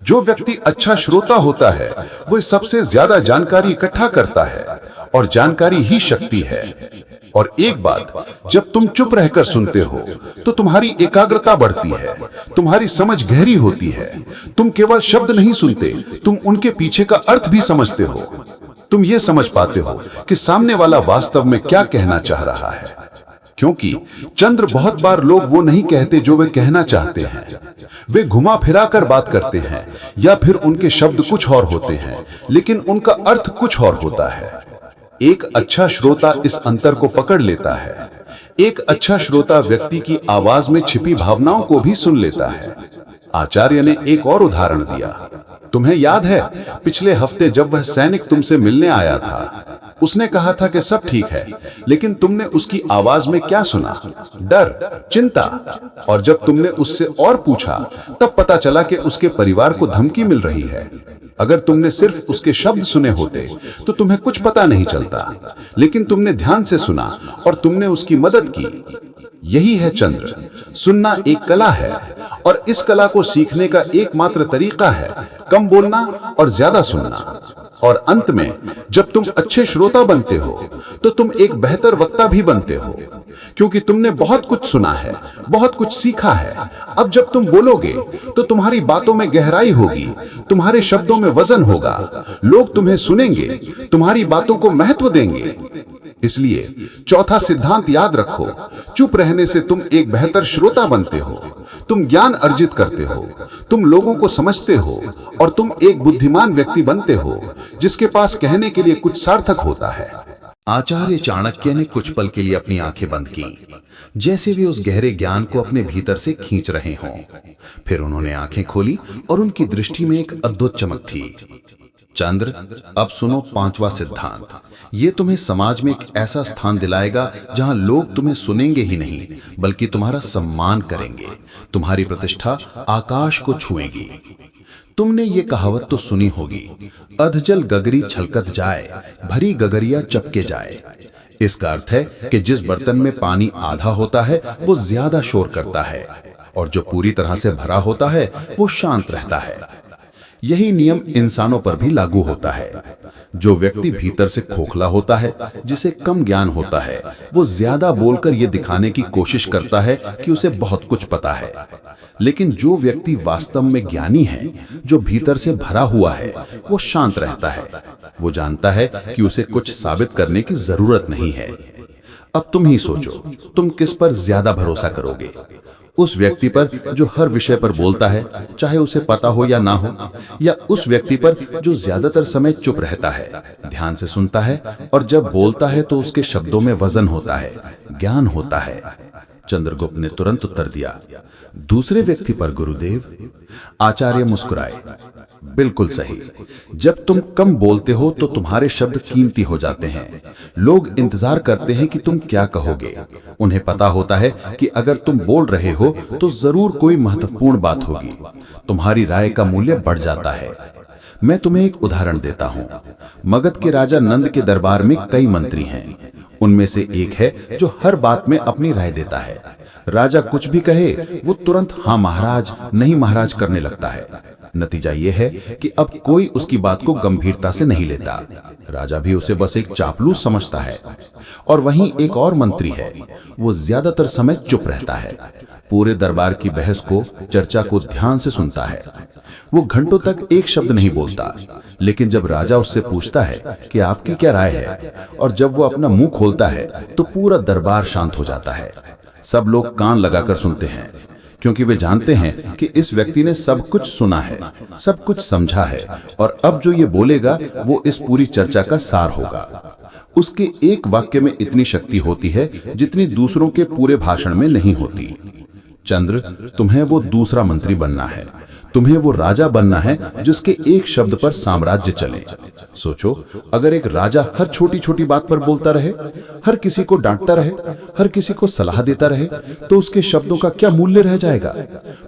जो व्यक्ति अच्छा श्रोता होता है, वो सबसे ज्यादा जानकारी इकट्ठा करता है और जानकारी ही शक्ति है। और एक बात, जब तुम चुप रहकर सुनते हो तो तुम्हारी एकाग्रता बढ़ती है, तुम्हारी समझ गहरी होती है। तुम केवल शब्द नहीं सुनते, तुम उनके पीछे का अर्थ भी समझते हो। तुम ये समझ पाते हो कि सामने वाला वास्तव में क्या कहना चाह रहा है। क्योंकि चंद्र बहुत बार लोग वो नहीं कहते जो वे कहना चाहते हैं। वे घुमा फिरा कर बात करते हैं या फिर उनके शब्द कुछ और होते हैं, लेकिन उनका अर्थ कुछ और होता है। एक अच्छा श्रोता इस अंतर को पकड़ लेता है। एक अच्छा श्रोता व्यक्ति की आवाज में छिपी भावनाओं को भी सुन लेता है। आचार्य ने एक और उदाहरण दिया। तुम्हें याद है पिछले हफ्ते जब वह सैनिक तुमसे मिलने आया था, उसने कहा था कि सब ठीक है, लेकिन तुमने उसकी आवाज में क्या सुना? डर, चिंता। और जब तुमने उससे और पूछा, तब पता चला कि उसके परिवार को धमकी मिल रही है। अगर तुमने सिर्फ उसके शब्द सुने होते तो तुम्हें कुछ पता नहीं चलता, लेकिन तुमने ध्यान से सुना और तुमने उसकी मदद की। यही है चंद्र। सुनना एक कला है और इस कला को सीखने का एकमात्र तरीका है कम बोलना और ज्यादा सुनना। और अंत में जब तुम अच्छे श्रोता बनते हो तो तुम एक बेहतर वक्ता भी बनते हो, क्योंकि तुमने बहुत कुछ सुना है, बहुत कुछ सीखा है। अब जब तुम बोलोगे तो तुम्हारी बातों में गहराई होगी, तुम्हारे शब्दों में वजन होगा, लोग तुम्हें सुनेंगे, तुम्हारी बातों को महत्व देंगे। इसलिए चौथा सिद्धांत याद रखो, चुप रहने से तुम एक बेहतर श्रोता बनते हो, तुम ज्ञान अर्जित करते हो, तुम लोगों को समझते हो और तुम एक बुद्धिमान व्यक्ति बनते हो जिसके पास कहने के लिए कुछ सार्थक होता है। आचार्य चाणक्य ने कुछ पल के लिए अपनी आंखें बंद की, जैसे वे उस गहरे ज्ञान को अपने भीतर से खींच रहे हों। फिर उन्होंने आंखें खोली और उनकी दृष्टि में एक अद्भुत चमक थी। चंद्र, अब सुनो पांचवा सिद्धांत। ये तुम्हें समाज में एक ऐसा स्थान दिलाएगा जहां लोग तुम्हें सुनेंगे ही नहीं, बल्कि तुम्हारा सम्मान करेंगे। तुम्हारी प्रतिष्ठा आकाश को छुएगी। तुमने ये कहावत तो सुनी होगी, अधजल गगरी छलकत जाए, भरी गगरिया चपके जाए। इसका अर्थ है कि जिस बर्तन में पानी आधा होता है वो ज्यादा शोर करता है, और जो पूरी तरह से भरा होता है वो शांत रहता है। यही नियम इंसानों पर भी लागू होता है। जो व्यक्ति भीतर से खोखला होता है, जिसे कम ज्ञान होता है, वो ज्यादा बोलकर ये दिखाने की कोशिश करता है कि उसे बहुत कुछ पता है। लेकिन जो व्यक्ति वास्तव में ज्ञानी है, जो भीतर से भरा हुआ है, वो शांत रहता है। वो जानता है कि उसे कुछ साबित करने की जरूरत नहीं है। अब तुम ही सोचो, तुम किस पर ज्यादा भरोसा करोगे? उस व्यक्ति पर जो हर विषय पर बोलता है, चाहे उसे पता हो या ना हो, या उस व्यक्ति पर जो ज्यादातर समय चुप रहता है, ध्यान से सुनता है और जब बोलता है तो उसके शब्दों में वजन होता है, ज्ञान होता है? चंद्रगुप्त ने तुरंत उत्तर दिया, दूसरे व्यक्ति पर गुरुदेव। आचार्य मुस्कुराए, बिल्कुल सही। जब तुम कम बोलते हो तो तुम्हारे शब्द कीमती हो जाते हैं। लोग इंतजार करते हैं कि तुम क्या कहोगे। उन्हें पता होता है कि अगर तुम बोल रहे हो तो जरूर कोई महत्वपूर्ण बात होगी। तुम्हारी राय का मूल्य बढ़ जाता है। मैं तुम्हें एक उदाहरण देता हूं। मगध के राजा नंद के दरबार में कई मंत्री हैं। उनमें से एक है जो हर बात में अपनी राय देता है। राजा कुछ भी कहे वो तुरंत हाँ महाराज, नहीं महाराज करने लगता है। नतीजा ये है कि अब कोई उसकी बात को गंभीरता से नहीं लेता। राजा भी उसे बस एक चापलूस समझता है। और वहीं एक और मंत्री है, वो ज्यादातर समय चुप रहता है, पूरे दरबार की बहस को, चर्चा को ध्यान से सुनता है। वो घंटों तक एक शब्द नहीं बोलता, लेकिन जब राजा उससे पूछता है कि आपकी क्या राय है, और जब वो अपना मुंह खोलता है तो पूरा दरबार शांत हो जाता है। सब लोग कान लगाकर सुनते हैं, क्योंकि वे जानते हैं कि इस व्यक्ति ने सब कुछ सुना है, सब कुछ समझा है, और अब जो ये बोलेगा वो इस पूरी चर्चा का सार होगा। उसके एक वाक्य में इतनी शक्ति होती है जितनी दूसरों के पूरे भाषण में नहीं होती। चंद्र, तुम्हें वो दूसरा मंत्री बनना है। तुम्हें वो राजा बनना है जिसके एक शब्द पर साम्राज्य चले। सोचो, अगर एक राजा हर छोटी छोटी बात पर बोलता रहे, हर किसी को डांटता रहे, हर किसी को सलाह देता रहे, तो उसके शब्दों का क्या मूल्य रह जाएगा?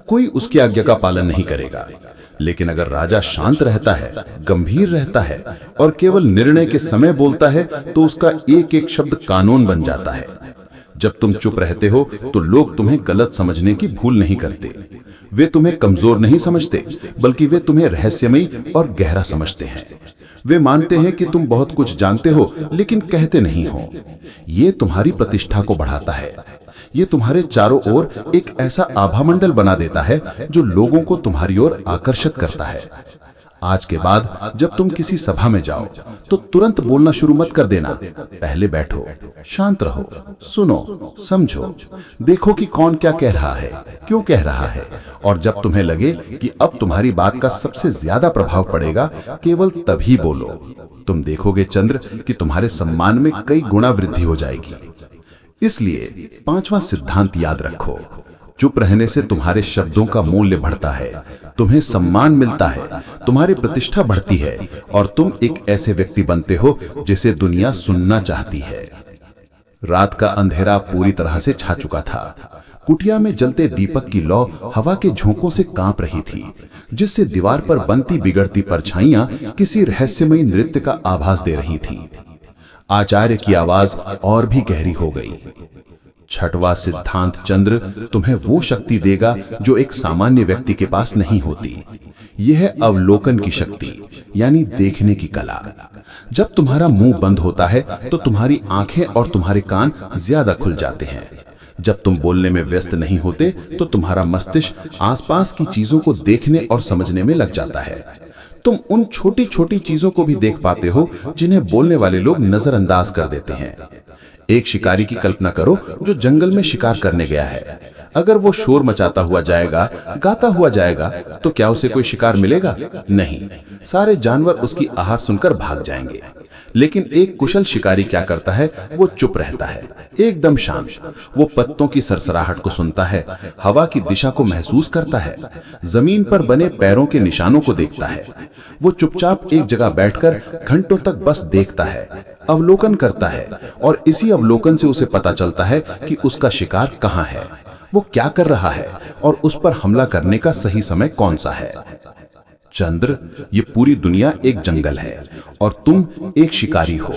कोई उसकी आज्ञा का पालन नहीं करेगा। लेकिन अगर राजा शांत रहता है, गंभीर रहता है और केवल निर्णय के समय बोलता है, तो उसका एक एक शब्द कानून बन जाता है। जब तुम चुप रहते हो तो लोग तुम्हें गलत समझने की भूल नहीं करते। वे तुम्हें कमजोर नहीं समझते, बल्कि वे तुम्हें रहस्यमयी और गहरा समझते हैं। वे मानते हैं कि तुम बहुत कुछ जानते हो, लेकिन कहते नहीं हो। ये तुम्हारी प्रतिष्ठा को बढ़ाता है। ये तुम्हारे चारों ओर एक ऐसा आभामंडल बना देता है जो लोगों को तुम्हारी ओर आकर्षित करता है। आज के बाद जब तुम किसी सभा में जाओ तो तुरंत बोलना शुरू मत कर देना। पहले बैठो, शांत रहो, सुनो, समझो, देखो कि कौन क्या कह रहा है, क्यों कह रहा है, और जब तुम्हें लगे कि अब तुम्हारी बात का सबसे ज्यादा प्रभाव पड़ेगा, केवल तभी बोलो। तुम देखोगे चंद्र कि तुम्हारे सम्मान में कई गुना वृद्धि हो जाएगी। इसलिए 5वां सिद्धांत याद रखो, चुप रहने से तुम्हारे शब्दों का मूल्य बढ़ता है, तुम्हें सम्मान मिलता है, तुम्हारी प्रतिष्ठा बढ़ती है और तुम एक ऐसे व्यक्ति बनते हो जिसे दुनिया सुनना चाहती है। रात का अंधेरा पूरी तरह से छा चुका था। कुटिया में जलते दीपक की लौ हवा के झोंकों से कांप रही थी, जिससे दीवार पर बनती बिगड़ती परछाइयां किसी रहस्यमयी नृत्य का आभास दे रही थी। आचार्य की आवाज और भी गहरी हो गई। 6वां सिद्धांत चंद्र तुम्हें वो शक्ति देगा जो एक सामान्य व्यक्ति के पास नहीं होती। यह है अवलोकन की शक्ति, यानी देखने की कला। जब तुम्हारा मुंह बंद होता है तो तुम्हारी आंखें और तुम्हारे कान ज्यादा खुल जाते हैं। जब तुम बोलने में व्यस्त नहीं होते तो तुम्हारा मस्तिष्क आसपास की चीजों को देखने और समझने में लग जाता है। तुम उन छोटी छोटी चीजों को भी देख पाते हो जिन्हें बोलने वाले लोग नजरअंदाज कर देते हैं। एक शिकारी की कल्पना करो जो जंगल में शिकार करने गया है। अगर वो शोर मचाता हुआ जाएगा, गाता हुआ जाएगा, तो क्या उसे कोई शिकार मिलेगा? नहीं, सारे जानवर उसकी आहार सुनकर भाग जाएंगे। लेकिन एक कुशल शिकारी क्या करता है? वो चुप रहता है, एकदम शांत। वो पत्तों की सरसराहट को सुनता है, हवा की दिशा को महसूस करता है, जमीन पर बने पैरों के निशानों को देखता है। वो चुपचाप एक जगह बैठकर घंटों तक बस देखता है, अवलोकन करता है, और इसी अवलोकन से उसे पता चलता है कि उसका शिकार कहाँ है, वो क्या कर रहा है और उस पर हमला करने का सही समय कौन सा है। चंद्र, ये पूरी दुनिया एक जंगल है और तुम एक शिकारी हो।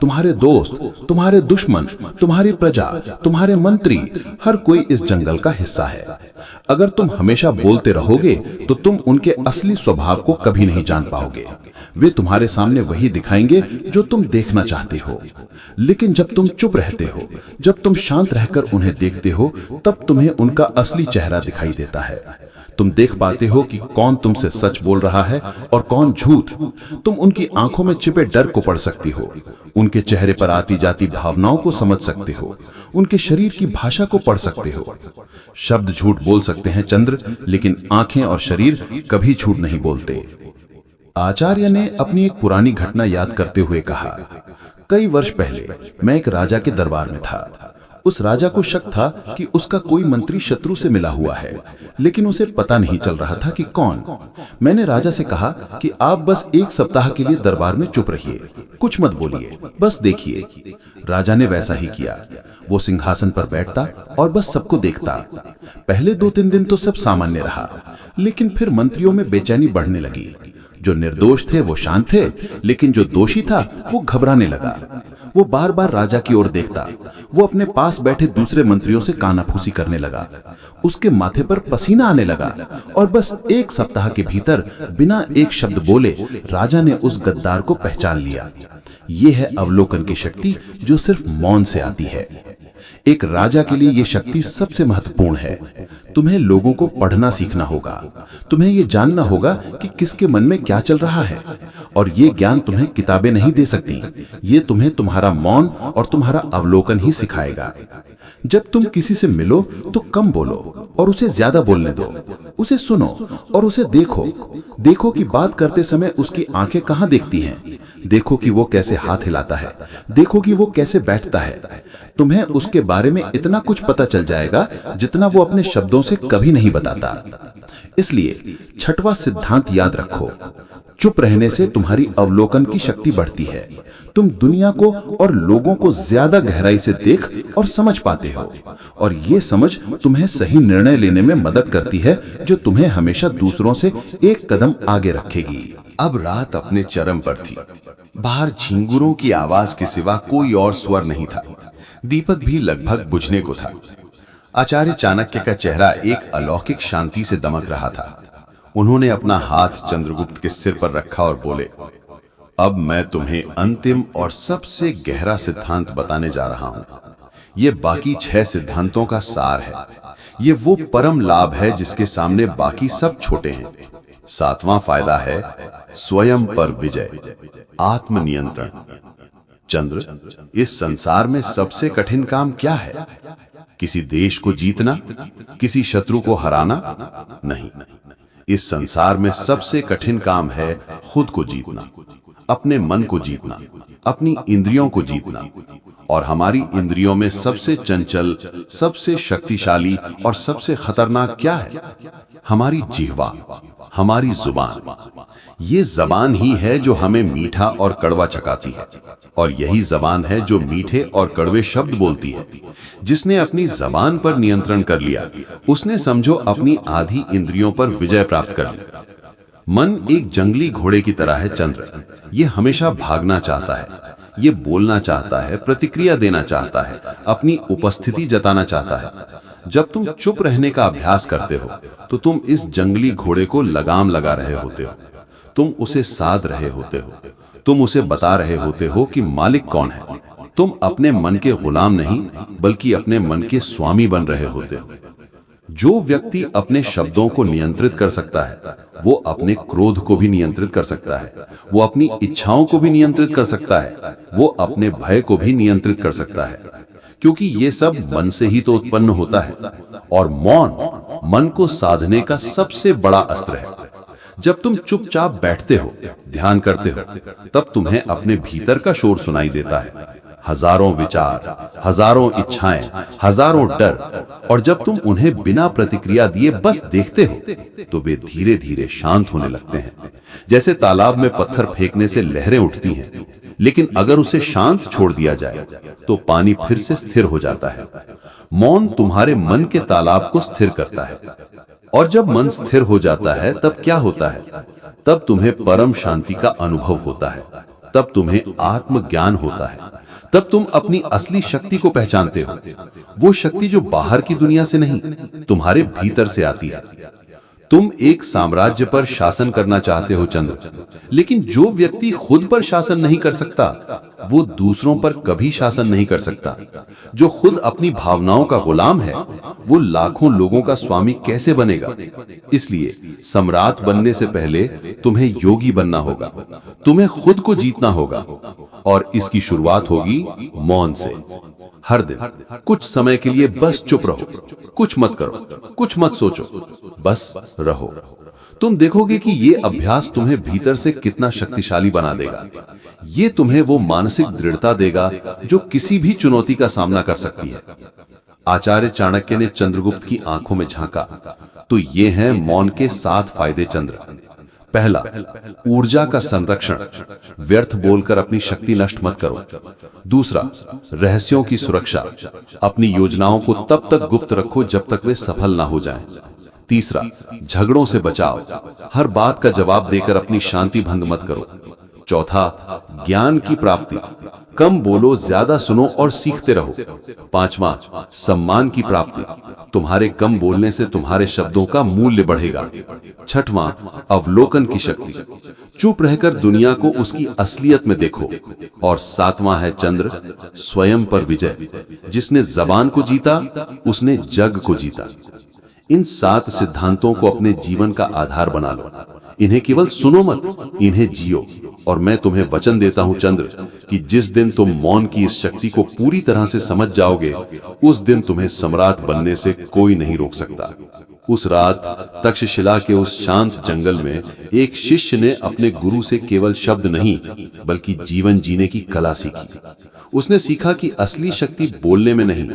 तुम्हारे दोस्त, तुम्हारे दुश्मन, तुम्हारी प्रजा, तुम्हारे मंत्री, हर कोई इस जंगल का हिस्सा है। अगर तुम हमेशा बोलते रहोगे तो तुम उनके असली स्वभाव को कभी नहीं जान पाओगे। वे तुम्हारे सामने वही दिखाएंगे जो तुम देखना चाहते हो। लेकिन जब तुम चुप रहते हो, जब तुम शांत रहकर उन्हें देखते हो, तब तुम्हें उनका असली चेहरा दिखाई देता है। तुम देख पाते हो कि कौन तुमसे सच बोल रहा है और कौन झूठ। तुम उनकी आंखों में छिपे डर को पढ़ सकती हो, उनके चेहरे पर आती जाती भावनाओं को समझ सकते हो, उनके शरीर की भाषा को पढ़ सकते हो। शब्द झूठ बोल सकते हैं चंद्र, लेकिन आंखें और शरीर कभी झूठ नहीं बोलते। आचार्य ने अपनी एक पुरानी घटना याद करते हुए कहा, कई वर्ष पहले मैं एक राजा के दरबार में था। उस राजा को शक था कि उसका कोई मंत्री शत्रु से मिला हुआ है, लेकिन उसे पता नहीं चल रहा था कि कौन। मैंने राजा से कहा कि आप बस 1 सप्ताह के लिए दरबार में चुप रहिए, कुछ मत बोलिए, बस देखिए। राजा ने वैसा ही किया। वो सिंहासन पर बैठता और बस सबको देखता। पहले 2-3 दिन तो सब सामान्य रहा, लेकिन फिर मंत्रियों में बेचैनी बढ़ने लगी। जो निर्दोष थे वो शांत थे, लेकिन जो दोषी था वो घबराने लगा। वो बार बार राजा की ओर देखता। वो अपने पास बैठे दूसरे मंत्रियों से कानाफूसी करने लगा। उसके माथे पर पसीना आने लगा और बस 1 सप्ताह के भीतर बिना एक शब्द बोले राजा ने उस गद्दार को पहचान लिया। ये है अवलोकन की शक्ति जो सिर्फ मौन से आती है। एक राजा के लिए यह शक्ति सबसे महत्वपूर्ण है। तुम्हें लोगों को पढ़ना सीखना होगा। तुम्हें यह जानना होगा कि किसके मन में क्या चल रहा है, और ये ज्ञान तुम्हें किताबें नहीं दे सकती। ये तुम्हें तुम्हारा मौन और तुम्हारा अवलोकन ही सिखाएगा। जब तुम किसी से मिलो तो कम बोलो और उसे ज्यादा बोलने दो। उसे सुनो और उसे देखो। देखो कि बात करते समय उसकी आंखें कहां देखती हैं। देखो कि वो कैसे हाथ हिलाता है। देखो कि वो कैसे बैठता है। तुम्हें उसके बारे में इतना कुछ पता चल जाएगा जितना वो अपने शब्दों से कभी नहीं बताता। इसलिए 6वां सिद्धांत याद रखो, चुप रहने से तुम्हारी अवलोकन की शक्ति बढ़ती है। तुम दुनिया को और लोगों को ज्यादा गहराई से देख और समझ पाते हो, और ये समझ तुम्हें सही निर्णय लेने में मदद करती है, जो तुम्हें हमेशा दूसरों से एक कदम आगे रखेगी। अब रात अपने चरम पर थी। बाहर झींगुरों की आवाज के सिवा कोई और स्वर नहीं था। दीपक भी लगभग बुझने को था। आचार्य चाणक्य का चेहरा एक अलौकिक शांति से दमक रहा था। उन्होंने अपना हाथ चंद्रगुप्त के सिर पर रखा और बोले, अब मैं तुम्हें अंतिम और सबसे गहरा सिद्धांत बताने जा रहा हूं। ये बाकी 6 सिद्धांतों का सार है। ये वो परम लाभ है जिसके सामने बाकी सब छोटे हैं। 7वां फायदा है स्वयं पर विजय, आत्मनियंत्रण। चंद्र, इस संसार में सबसे कठिन काम क्या है? किसी देश को जीतना, किसी शत्रु को हराना? नहीं, इस संसार में सबसे कठिन काम है खुद को जीतना, अपने मन को जीतना, अपनी इंद्रियों को जीतना। और हमारी इंद्रियों में सबसे चंचल, सबसे शक्तिशाली और सबसे खतरनाक क्या है? हमारी जिह्वा, हमारी जुबान। ये जबान ही है जो हमें मीठा और कड़वा चखाती है, और यही जबान है जो मीठे और कड़वे शब्द बोलती है। जिसने अपनी जबान पर नियंत्रण कर लिया, उसने समझो अपनी आधी इंद्रियों पर विजय प्राप्त कर ली। मन एक जंगली घोड़े की तरह है चंद्र। ये हमेशा भागना चाहता है, ये बोलना चाहता है, प्रतिक्रिया देना चाहता है, अपनी उपस्थिति जताना चाहता है। जब तुम चुप रहने का अभ्यास करते हो तो तुम इस जंगली घोड़े को लगाम लगा रहे होते हो। तुम उसे साध रहे होते हो। तुम उसे बता रहे होते हो कि मालिक कौन है। तुम अपने मन के गुलाम नहीं, बल्कि अपने मन के स्वामी बन रहे होते हो। जो व्यक्ति अपने शब्दों को नियंत्रित कर सकता है, वो अपने क्रोध को भी नियंत्रित कर सकता है, वो अपनी इच्छाओं को भी नियंत्रित कर सकता है, वो अपने भय को भी नियंत्रित कर सकता है, क्योंकि ये सब मन से ही तो उत्पन्न होता है। और मौन मन को साधने का सबसे बड़ा अस्त्र है। जब तुम चुपचाप बैठते हो, ध्यान करते हो, तब तुम्हें अपने भीतर का शोर सुनाई देता है। हजारों विचार, हजारों इच्छाएं, हजारों डर, और जब तुम उन्हें बिना प्रतिक्रिया दिए बस देखते हो, तो वे धीरे धीरे शांत होने लगते हैं। जैसे तालाब में पत्थर फेंकने से लहरें उठती हैं, लेकिन अगर उसे शांत छोड़ दिया जाए तो पानी फिर से स्थिर हो जाता है। मौन तुम्हारे मन के तालाब को स्थिर करता है, और जब मन स्थिर हो जाता है तब क्या होता है? तब तुम्हें परम शांति का अनुभव होता है, तब तुम्हें आत्मज्ञान होता है, तब तुम अपनी असली शक्ति को पहचानते हो। वो शक्ति जो बाहर की दुनिया से नहीं, तुम्हारे भीतर से आती है। तुम एक साम्राज्य पर शासन करना चाहते हो चंद्र, लेकिन जो व्यक्ति खुद पर शासन नहीं कर सकता, वो दूसरों पर कभी शासन नहीं कर सकता। जो खुद अपनी भावनाओं का गुलाम है, वो लाखों लोगों का स्वामी कैसे बनेगा? इसलिए सम्राट बनने से पहले तुम्हें योगी बनना होगा। तुम्हें खुद को जीतना होगा, और इसकी शुरुआत होगी मौन से। हर दिन कुछ समय के लिए बस चुप रहो, कुछ मत करो, कुछ मत सोचो, बस रहो। तुम देखोगे कि ये अभ्यास तुम्हें भीतर से कितना शक्तिशाली बना देगा। ये तुम्हें वो मानसिक दृढ़ता देगा जो किसी भी चुनौती का सामना कर सकती है। आचार्य चाणक्य ने चंद्रगुप्त की आंखों में झांका, तो ये हैं मौन के 7 फायदे चंद्र। पहला, ऊर्जा का संरक्षण, व्यर्थ बोलकर अपनी शक्ति नष्ट मत करो। दूसरा, रहस्यों की सुरक्षा, अपनी योजनाओं को तब तक गुप्त रखो जब तक वे सफल ना हो जाएं। तीसरा, झगड़ों से बचाव, हर बात का जवाब देकर अपनी शांति भंग मत करो। चौथा, ज्ञान की प्राप्ति, कम बोलो, ज्यादा सुनो और सीखते रहो। पांचवा, सम्मान की प्राप्ति, तुम्हारे कम बोलने से तुम्हारे शब्दों का मूल्य बढ़ेगा। छठवां, अवलोकन की शक्ति, चुप रहकर दुनिया को उसकी असलियत में देखो। और सातवां है चंद्र, स्वयं पर विजय, जिसने जबान को जीता उसने जग को जीता। इन 7 सिद्धांतों को अपने जीवन का आधार बना लो। इन्हें केवल सुनो मत, इन्हें जियो। और मैं तुम्हें वचन देता हूं चंद्र कि जिस दिन तुम मौन की इस शक्ति को पूरी तरह से समझ जाओगे, उस दिन तुम्हें सम्राट बनने से कोई नहीं रोक सकता। उस रात तक्षशिला के उस शांत जंगल में एक शिष्य ने अपने गुरु से केवल शब्द नहीं, बल्कि जीवन जीने की कला सीखी। उसने सीखा कि असली शक्ति बोलने में नहीं,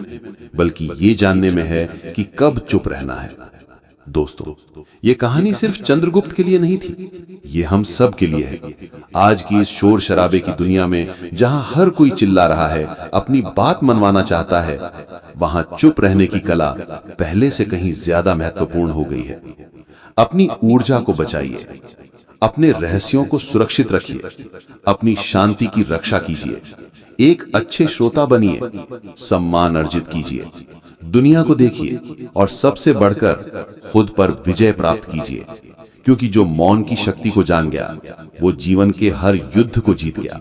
बल्कि ये जानने में है कि कब चुप रहना है। दोस्तों, ये कहानी सिर्फ चंद्रगुप्त के लिए नहीं थी, ये हम सब के लिए है। आज की इस शोर शराबे की दुनिया में जहां हर कोई चिल्ला रहा है, अपनी बात मनवाना चाहता है, वहां चुप रहने की कला पहले से कहीं ज्यादा महत्वपूर्ण हो गई है। अपनी ऊर्जा को बचाइए, अपने रहस्यों को सुरक्षित रखिए, अपनी शांति की रक्षा कीजिए, एक अच्छे श्रोता बनिए, सम्मान अर्जित कीजिए, दुनिया को देखिए और सबसे बढ़कर खुद पर विजय प्राप्त कीजिए, क्योंकि जो मौन की शक्ति को जान गया वो जीवन के हर युद्ध को जीत गया।